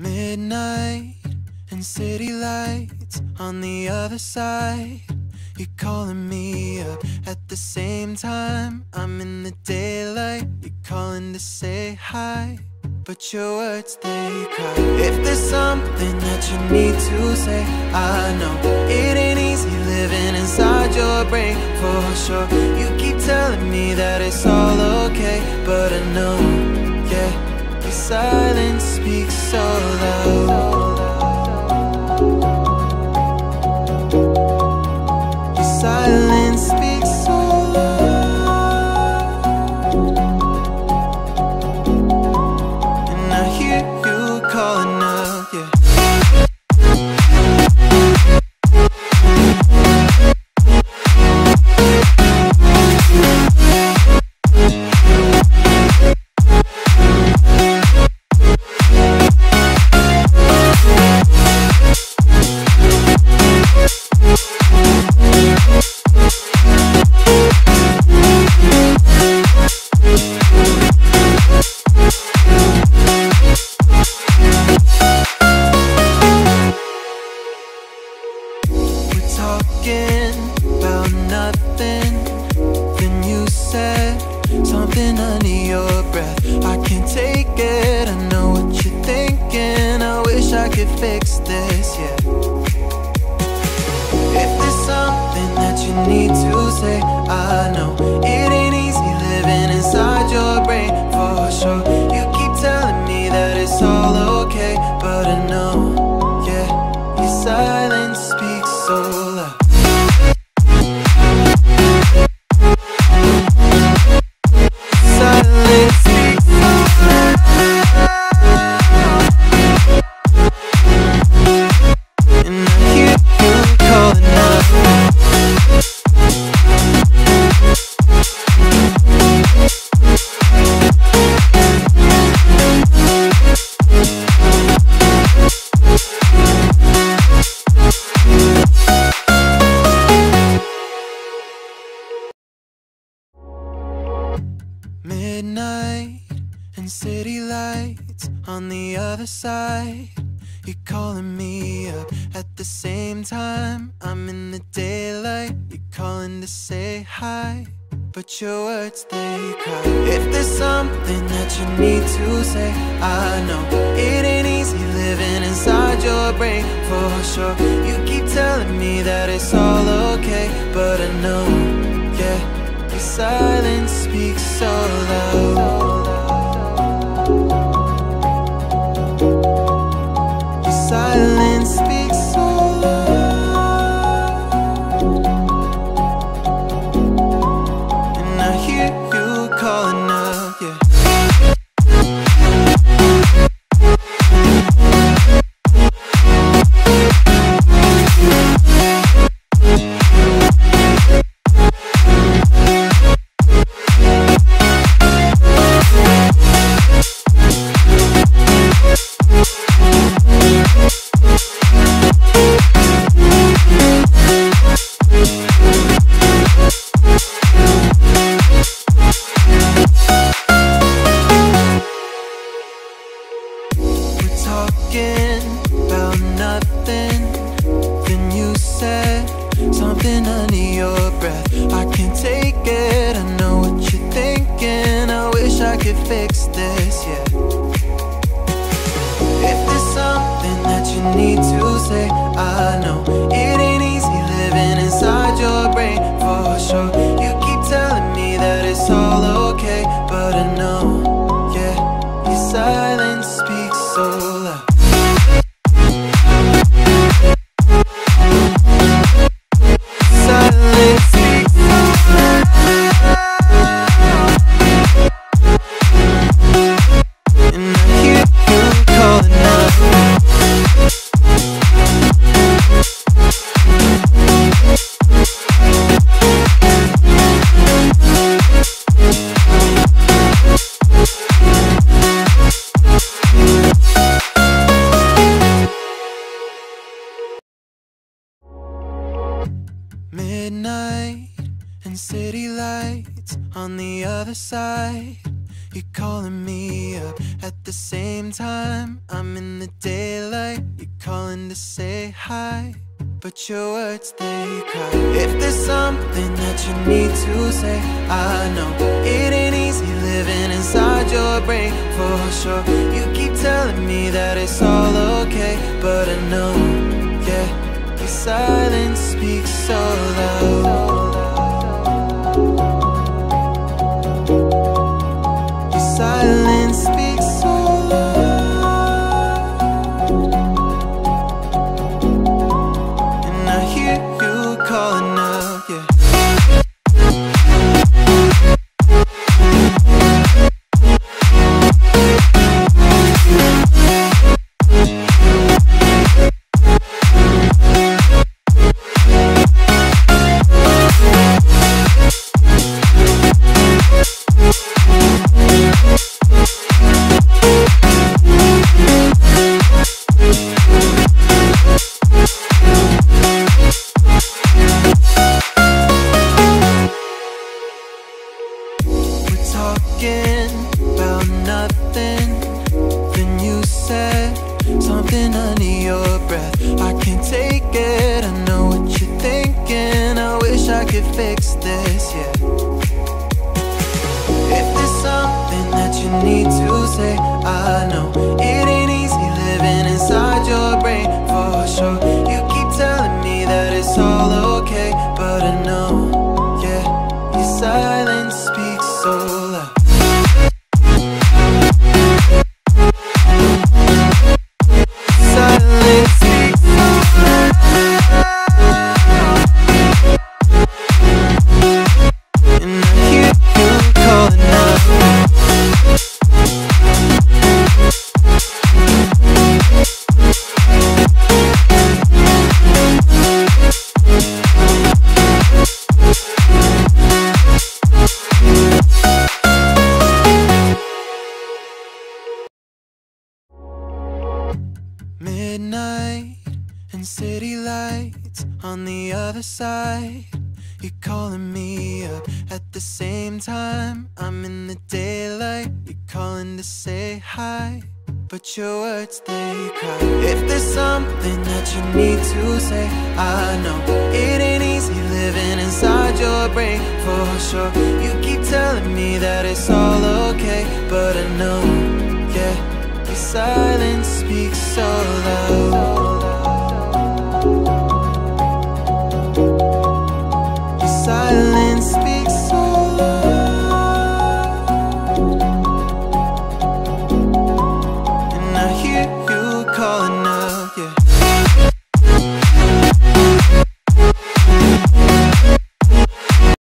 Midnight and city lights on the other side. You're calling me up at the same time. I'm in the daylight. You're calling to say hi, but your words, they cry. If there's something that you need to say, I know it ain't easy living inside your brain, for sure. You keep telling me that it's all okay, but I know, yeah, your silence speaks so loud. Your silence speaks so loud, and I hear you calling out, yeah. Talking about nothing, then you said something under your breath. I can't take it, I know what you're thinking. I wish I could fix this, yeah. If there's something that you need to say, I know it ain't easy living inside your brain, for sure. You keep telling me that it's all okay, but I know, yeah, your silence speaks so loud. Silence speaks so loud, and I hear you calling out. Midnight and city lights on the other side. You're calling me up at the same time. I'm in the daylight. You're calling to say hi, but your words, they cry. If there's something that you need to say, I know it ain't easy living inside your brain, for sure. You keep telling me that it's all okay, but I know, yeah, your silence speaks so loud. Your silence speaks so loud, and I hear you calling out, yeah. Talking about nothing, then you said something under your breath. I can't take it, I know what you're thinking. I wish I could fix this, yeah. If there's something that you need to say, I know it ain't easy living inside your brain, for sure. You keep telling me that it's all okay, but I know, yeah, your silence speaks so loud. Silence speaks so loud, and I hear you calling out. Midnight and city lights on the other side. you're calling me up at the same time. I'm in the daylight, you're calling to say hi, but your words, they cry. If there's something that you need to say, I know it ain't easy living inside your brain, for sure. You keep telling me that it's all okay, but I know, yeah, your silence speaks so loud. Your silence speaks so loud, and I hear you calling out, yeah. Talking about nothing, then you said something under your breath. I can't take it, I know what you're thinking. I wish I could fix this, yeah. If there's something that you need to say, I know it ain't easy living inside your brain, for sure. You keep telling me that it's all okay, but I know, yeah, your silence speaks so loud. Midnight and city lights on the other side. You're calling me up at the same time. I'm in the daylight, you're calling to say hi, but your words, they cry. If there's something that you need to say, I know it ain't easy living inside your brain, for sure. You keep telling me that it's all okay, but I know, yeah, your silence speaks so loud.